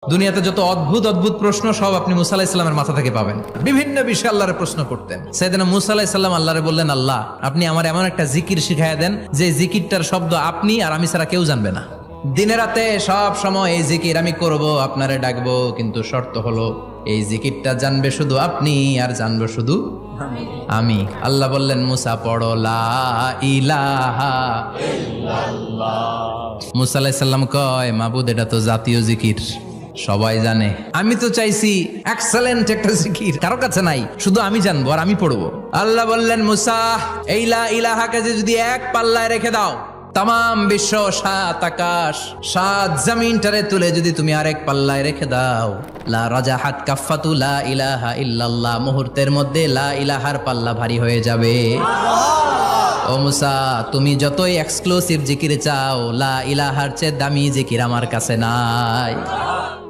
দুনিয়াতে যত অদ্ভুত অদ্ভুত প্রশ্ন সব আপনি মুসা আলাহিস সাল্লামের মাথা থেকে পাবেন। বিভিন্ন বিষয়ে আল্লাহরে প্রশ্ন করতেন। সাইয়েদনা মুসা আলাহিস সাল্লাম আল্লাহরে বললেন, আল্লাহ আপনি আমার এমন একটা জিকির শিখাইয়া দেন যে জিকিরটার শব্দ আপনি আর আমি ছাড়া কেউ জানবে না। দিনে রাতে সব সময় এই জিকির আমি করব, আপনারে ডাকবো, কিন্তু শর্ত হলো এই জিকিরটা জানবে শুধু আপনি আর জানবো শুধু আমি। আল্লাহ বললেন, মুসা পড়ো লা ইলাহা ইল্লাল্লাহ। মুসা আলাইহিস সালাম কয়, মাবুদ এটা তো জাতীয় জিকির, সবাই জানে। আমি তো চাইছি এক্সেলেন্ট একটা জিকির, কারো কাছে নাই, শুধু আমি জানবো আর আমি পড়বো। আল্লাহ বললেন, মুসা এই লা ইলাহাকে যদি এক পাল্লায় রেখে দাও, তাম বিশ্ব, সাত আকাশ, সাত জমিনটারে তুলে যদি তুমি আরেক পাল্লায় রেখে দাও, লা রাজাহাত কাফাতু লা ইলাহা ইল্লাল্লাহ, মুহূর্তের মধ্যে লা ইলাহার পাল্লা ভারী হয়ে যাবে। ও মুসা, তুমি যতই এক্সক্লুসিভ জিকির চাও, লা ইলাহার চেয়ে দামি জিকির আমার কাছে নাই।